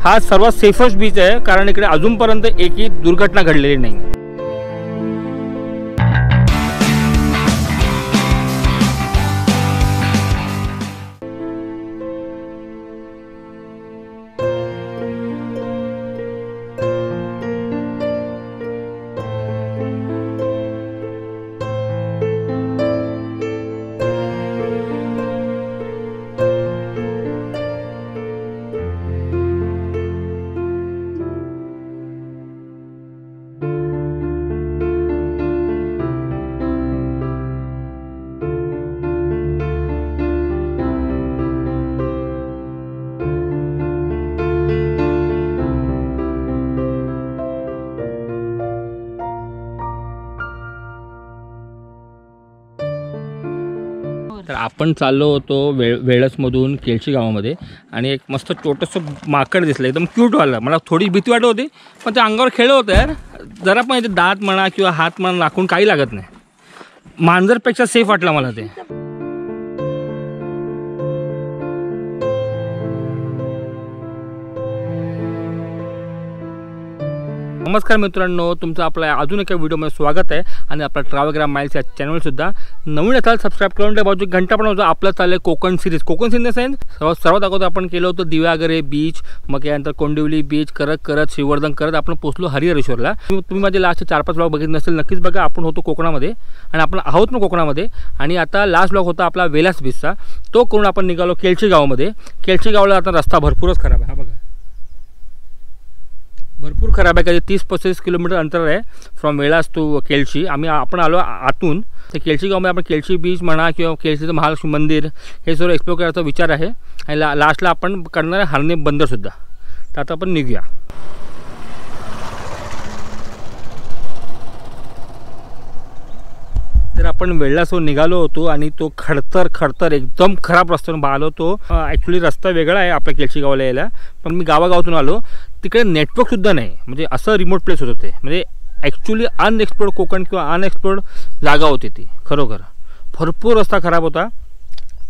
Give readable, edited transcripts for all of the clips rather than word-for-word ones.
हा सर्वात सेफेस्ट बीच आहे, कारण इकडे अजूनपर्यंत एकही दुर्घटना घडलेली नाही. तर आपण चाललो होतो वेळसमधून केळशी गावामध्ये आणि एक मस्त छोटंसं माकड दिसलं, एकदम क्यूट वाटलं. मला थोडी भीती वाटत होती, पण ते अंगावर खेळलं होतं यार. जरा पण याचे दात म्हणा किंवा हात म्हणा लागून काही लागत नाही. मांजरपेक्षा सेफ वाटलं मला ते. नमस्कार मित्रांनो, तुमचं आपल्या अजून एका व्हिडिओमध्ये स्वागत आहे. आणि आपला ट्रॅव्हलग्राम माइल्स या चॅनलसुद्धा नवीन असाल सबस्क्राईब करून द्या. बाजू घंटा पण होतो. आपलं चाललं कोकण सिरीज. कोकण सिरीज सर्वात अगोदर आपण केलं होतं दिव्यागरे बीच, मग यानंतर कोंडिवली बीच करत श्रीवर्धन करत आपण पोहोचलो हरिहरेश्वरला. तुम्ही माझे लास्ट 4-5 ब्लॉग बघितले नसेल नक्कीच बघा. आपण होतो कोकणामध्ये आणि आपण आहोत ना कोकणामध्ये. आणि आता लास्ट ब्लॉग होता आपला वेलास बीचचा. तो करून आपण निघालो केळशी गावामध्ये. केळशी गावाला आता रस्ता भरपूरच खराब आहे. हा बघा, भरपूर खराब आहे. कधी 30-35 किलोमीटर अंतर आहे फ्रॉम वेळास टू केळशी. आपण आलो आतून. तर केळशी गावामध्ये आपण केळशी बीच म्हणा किंवा केळशीचं महालक्ष्मी मंदिर हे सर्व एक्सप्लोर करायचा विचार आहे. आणि लास्टला आपण करणार आहे हरणे बंदरसुद्धा. तर आता आपण निघूया. तर आपण वेळासवर निघालो होतो आणि तो खडतर एकदम खराब रस्त्यावरून आलो. तो ॲक्च्युली रस्ता वेगळा आहे आपल्या केळशी गावाला यायला, पण मी गावागावातून आलो. तिकडे नेटवर्कसुद्धा नाही, म्हणजे असं रिमोट प्लेस होतं ते. म्हणजे ॲक्च्युली अनएक्सप्लोर्ड कोकण किंवा अनएक्सप्लोर्ड जागा होती ती. खरोखर भरपूर रस्ता खराब होता.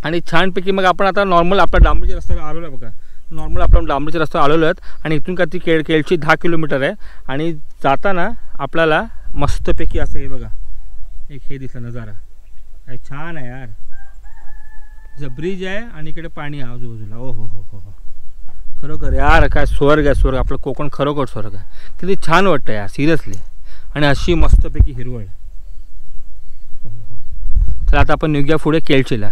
आणि छानपैकी मग आपण आता नॉर्मल आपल्या डांबरीच्या रस्त्यावर आलेलो आहे बघा. नॉर्मल आपण डांबरीच्या रस्त्यावर आलेलो आहेत. आणि इथून का ती केळशी 10 किलोमीटर आहे. आणि जाताना आपल्याला मस्तपैकी असं हे बघा, एक हे दिसला नजारा. काय छान आहे यार. ब्रिज आहे आणि इकडे पाणी आहे आजूबाजूला. ओ हो हो हो हो, खरोखर यार काय स्वर्ग आहे. स्वर्ग आपलं कोकण खरोखर स्वर्ग आहे. किती छान वाटतं यार सिरियसली. आणि अशी मस्तपैकी हिरवळ. तर आता आपण निघूया पुढे केळशीला.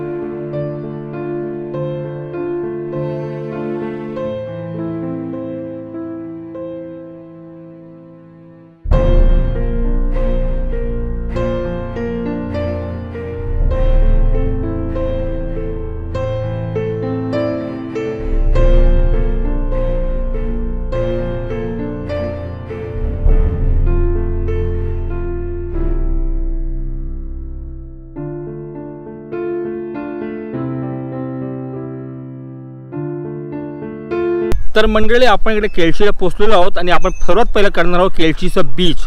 तर मंडळी आपण इकडे केळशीला पोहोचलेलो आहोत आणि आपण सर्वात पहिलं करणार आहोत केळशीचं बीच.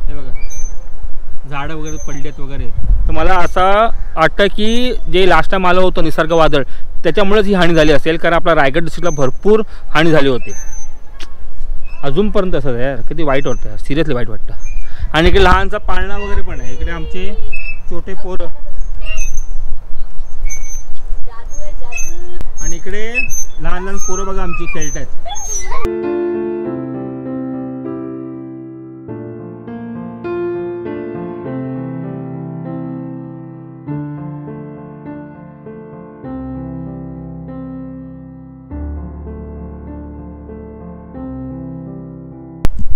हे बघा झाडं वगैरे पडली आहेत वगैरे. तर मला असं वाटतं की जे लास्ट टाइम आलं होतं निसर्ग वादळ त्याच्यामुळेच ही हानी झाली असेल, कारण आपल्या रायगड डिस्ट्रिक्टला भरपूर हानी झाली होती. अजूनपर्यंत असं यार किती वाईट वाटतं यार, सिरियसली वाईट वाटतं. आणि इकडे लहानसा पाळणा वगैरे पण आहे. इकडे आमचे छोटे पोरं आणि इकडे लहान लहान पोरं बघा आमची खेळत आहेत.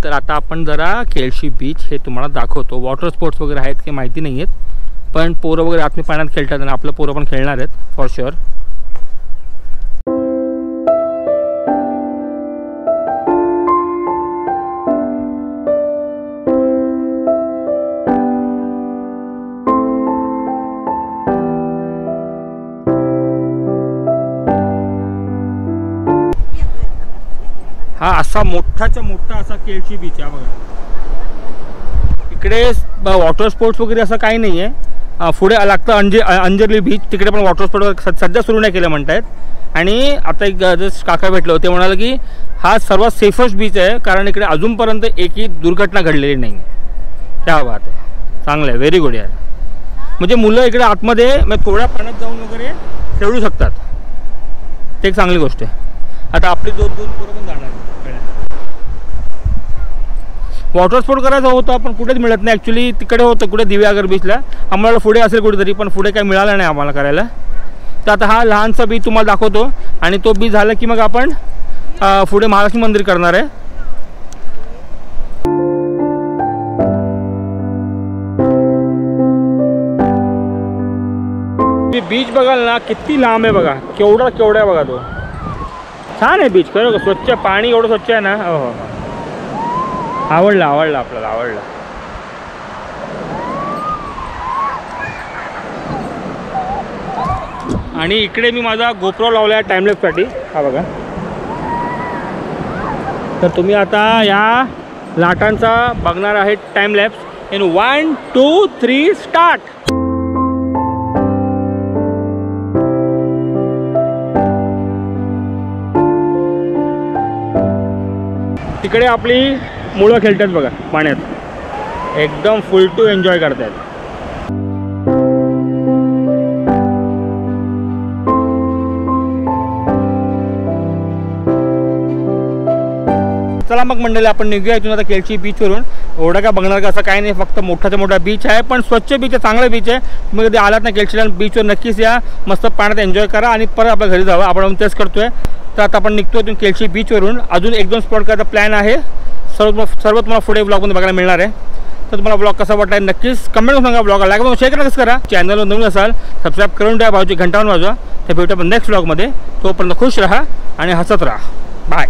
तर आता आपण जरा केळशी बीच हे तुम्हाला दाखवतो. वॉटर स्पोर्ट्स वगैरे आहेत की माहिती नाही आहेत, पण पोरं वगैरे आतमध्ये पाण्यात खेळतात आणि आपलं पोरं पण खेळणार आहेत फॉर शुअर. हा असा मोठाच्या मोठा असा केळशी बीच आहे बघा. इकडे वॉटर स्पोर्ट्स वगैरे असं काही नाही आहे, पुढे लागतं अंजर्ली बीच, तिकडे पण वॉटर स्पोर्ट सध्या सुरू नाही केलं म्हणत आहेत. आणि आता एक जस्ट काका भेटलं होते, म्हणाले की हा सर्वात सेफेस्ट बीच आहे, कारण इकडे अजूनपर्यंत एकही दुर्घटना घडलेली नाही आहे. क्या बात आहे, चांगलं आहे, व्हेरी गुड यार. म्हणजे मुलं इकडे आतमध्ये थोड्या पाण्यात जाऊन वगैरे खेळू शकतात, ते एक चांगली गोष्ट आहे. आता आपली दोन पोरं पण जाणार वॉटर स्पोर्ट करायचं होतं, पण कुठेच मिळत नाही ॲक्च्युली. तिकडे होतं कुठे दिव्यागर बीचला, आम्हाला पुढे असेल कुठेतरी, पण पुढे काही मिळालं नाही आम्हाला करायला. तर आता हा लहानसा बीच तुम्हाला दाखवतो, आणि तो बीच झाला की मग आपण पुढे महालक्ष्मी मंदिर करणार आहे. बीच बघाल ना किती लांब आहे बघा, केवढा आहे बघा तो. छान आहे बीच, खरं स्वच्छ पाणी एवढं स्वच्छ आहे ना. हो, आवडला आपल्याला, आवडला. आणि इकडे मी माझा गोप्रो लावला आहे टाइमलॅपसाठी, हा बघा. तर तुम्ही आता या लाटांचा बघणार आहे टाइमलॅप्स इन 1 2 3 स्टार्ट. तिकडे आपली मुलं खेळतात बघा पाण्यात, एकदम फुल टू एन्जॉय करतात. चला मग मंडळी, आपण निघूया इथून आता केळशी बीचवरून. एवढं काय बघणार का असं काही नाही, फक्त मोठाचा मोठा बीच आहे, पण स्वच्छ बीच आहे, चांगलं बीच आहे. तुम्ही कधी आलात ना केळशीला बीचवर नक्कीच या, मस्त पाण्यात एन्जॉय करा आणि परत आपल्या घरी जावं. आपण तेच करतोय. तर आता आपण निघतो इथून केळशी बीचवरून. अजून 1-2 स्पॉट करायचा प्लॅन आहे, सर्व तुम्हाला पुढे ब्लॉगमध्ये बघायला मिळणार आहे. तर तुम्हाला ब्लॉग कसा वाटला नक्कीच कमेंट करून सांगा. ब्लॉग लाईक करून शेअर नक्कीच करा. चॅनलवर नवीन असाल सबस्क्राईब करून द्या, भाऊची घंटावर वाजवा. ते भेटू आपण नेक्स्ट ब्लॉगमध्ये. तोपर्यंत खुश राहा आणि हसत राहा. बाय.